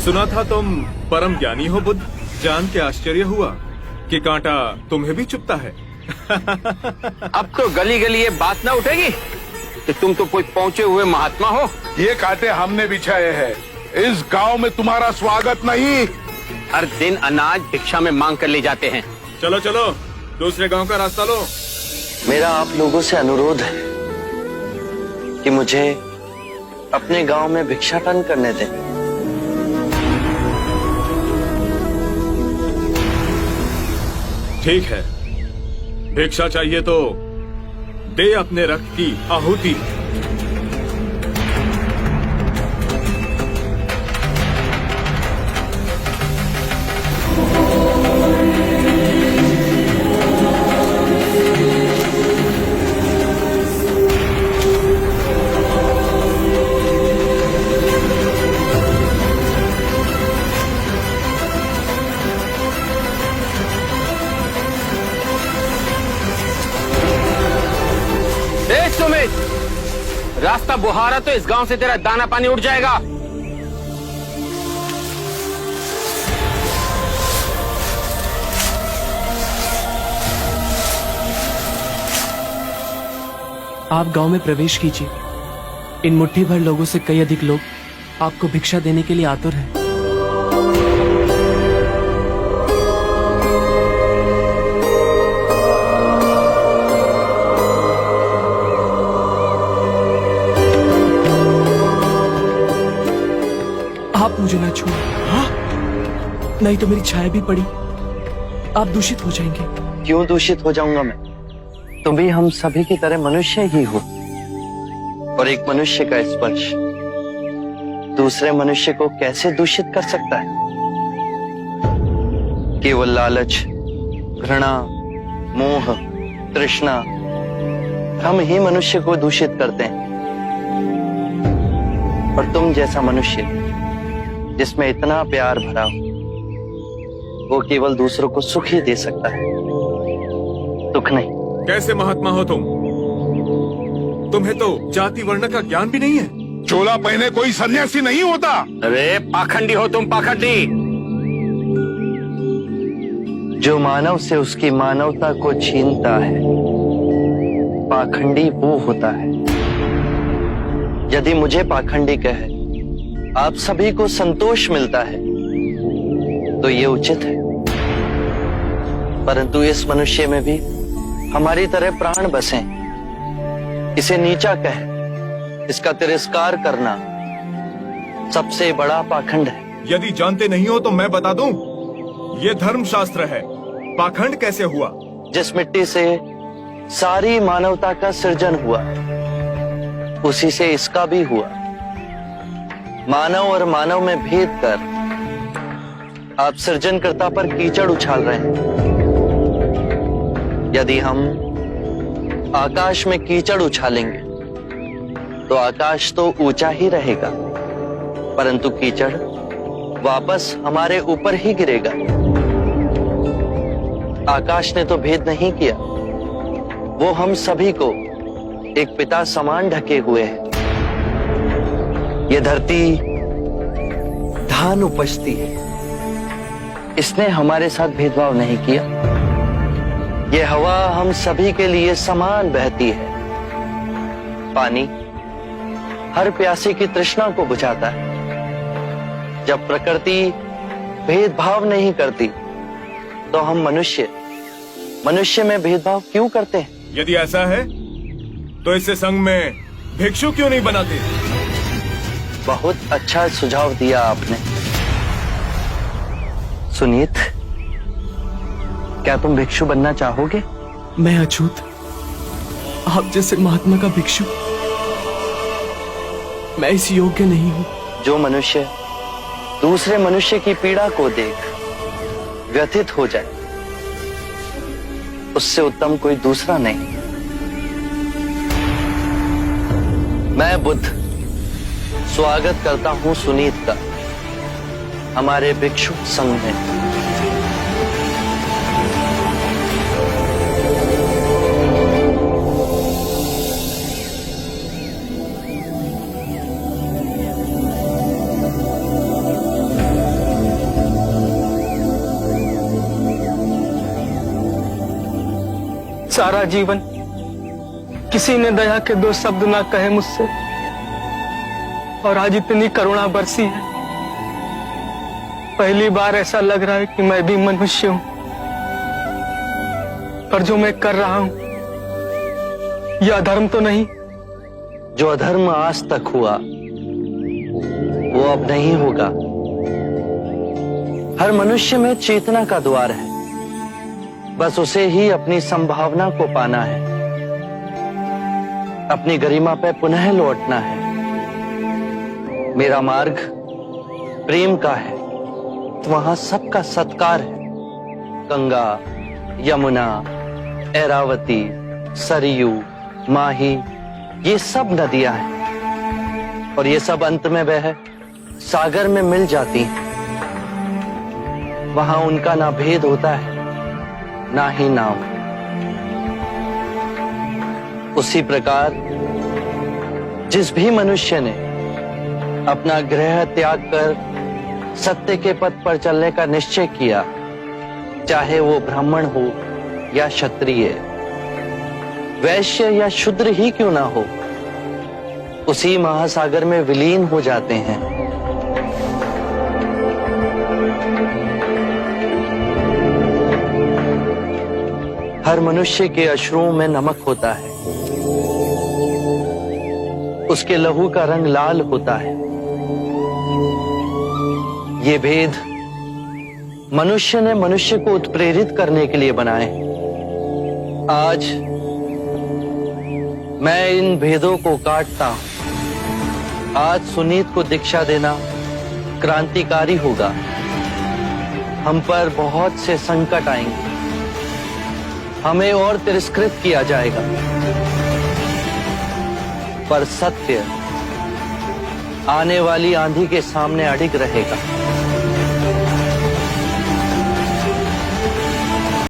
सुना था तुम परम ज्ञानी हो बुद्ध। जान के आश्चर्य हुआ कि कांटा तुम्हें भी चुभता है। अब तो गली गली ये बात ना उठेगी कि तुम तो कोई पहुंचे हुए महात्मा हो। ये कांटे हमने बिछाए हैं। इस गांव में तुम्हारा स्वागत नहीं। हर दिन अनाज भिक्षा में मांग कर ले जाते हैं। चलो चलो दूसरे गांव का रास्ता लो। मेरा आप लोगों से अनुरोध है कि मुझे अपने गांव में भिक्षाटन करने दें। ठीक है, भिक्षा चाहिए तो दे अपने रक्त की आहुति। सुमित, रास्ता बुहारा तो इस गांव से तेरा दाना पानी उड़ जाएगा। आप गांव में प्रवेश कीजिए। इन मुट्ठी भर लोगों से कई अधिक लोग आपको भिक्षा देने के लिए आतुर हैं। आप मुझे ना छूए। हाँ? नहीं तो मेरी छाया भी पड़ी आप दूषित हो जाएंगे। क्यों दूषित हो जाऊंगा मैं? तुम भी हम सभी की तरह मनुष्य ही हो, और एक मनुष्य का स्पर्श दूसरे मनुष्य को कैसे दूषित कर सकता है? केवल लालच, घृणा, मोह, तृष्णा हम ही मनुष्य को दूषित करते हैं। और तुम जैसा मनुष्य जिसमें इतना प्यार भरा हो, वो केवल दूसरों को सुख ही दे सकता है, दुख नहीं। कैसे महात्मा हो तुम? तुम्हें तो जाति वर्ण का ज्ञान भी नहीं है। चोला पहने कोई सन्यासी नहीं होता। अरे पाखंडी हो तुम, पाखंडी। जो मानव से उसकी मानवता को छीनता है, पाखंडी वो होता है। यदि मुझे पाखंडी कहे आप सभी को संतोष मिलता है तो ये उचित है, परंतु इस मनुष्य में भी हमारी तरह प्राण बसे। इसे नीचा कहे, इसका तिरस्कार करना सबसे बड़ा पाखंड है। यदि जानते नहीं हो तो मैं बता दूं, ये धर्मशास्त्र है। पाखंड कैसे हुआ? जिस मिट्टी से सारी मानवता का सृजन हुआ, उसी से इसका भी हुआ। मानव और मानव में भेद कर आप सृजनकर्ता पर कीचड़ उछाल रहे हैं। यदि हम आकाश में कीचड़ उछालेंगे तो आकाश तो ऊंचा ही रहेगा, परंतु कीचड़ वापस हमारे ऊपर ही गिरेगा। आकाश ने तो भेद नहीं किया, वो हम सभी को एक पिता समान ढके हुए है। ये धरती धान उपजती है, इसने हमारे साथ भेदभाव नहीं किया। ये हवा हम सभी के लिए समान बहती है। पानी हर प्यासे की तृष्णा को बुझाता है। जब प्रकृति भेदभाव नहीं करती तो हम मनुष्य में भेदभाव क्यों करते हैं? यदि ऐसा है तो इससे संघ में भिक्षु क्यों नहीं बनाते? बहुत अच्छा सुझाव दिया आपने। सुनीत, क्या तुम भिक्षु बनना चाहोगे? मैं अछूत, आप जैसे महात्मा का भिक्षु मैं इस योग्य नहीं हूं। जो मनुष्य दूसरे मनुष्य की पीड़ा को देख व्यथित हो जाए, उससे उत्तम कोई दूसरा नहीं। मैं बुद्ध स्वागत करता हूं सुनीत का हमारे भिक्षु संघ में। सारा जीवन किसी ने दया के दो शब्द ना कहे मुझसे, और आज इतनी करुणा बरसी है। पहली बार ऐसा लग रहा है कि मैं भी मनुष्य हूं, पर जो मैं कर रहा हूं यह अधर्म तो नहीं? जो अधर्म आज तक हुआ वो अब नहीं होगा। हर मनुष्य में चेतना का द्वार है, बस उसे ही अपनी संभावना को पाना है, अपनी गरिमा पे पुनः लौटना है। मेरा मार्ग प्रेम का है, वहां सबका सत्कार है। गंगा, यमुना, ऐरावती, सरयू, माही, ये सब नदियां हैं, और ये सब अंत में वह सागर में मिल जाती हैं। वहां उनका ना भेद होता है, ना ही नाम। उसी प्रकार जिस भी मनुष्य ने अपना गृह त्याग कर सत्य के पथ पर चलने का निश्चय किया, चाहे वो ब्राह्मण हो या क्षत्रिय, वैश्य या शूद्र ही क्यों ना हो, उसी महासागर में विलीन हो जाते हैं। हर मनुष्य के अश्रुओं में नमक होता है, उसके लहू का रंग लाल होता है। ये भेद मनुष्य ने मनुष्य को उत्प्रेरित करने के लिए बनाए। आज मैं इन भेदों को काटता हूं। आज सुनीत को दीक्षा देना क्रांतिकारी होगा। हम पर बहुत से संकट आएंगे, हमें और तिरस्कृत किया जाएगा, पर सत्य आने वाली आंधी के सामने अडिग रहेगा।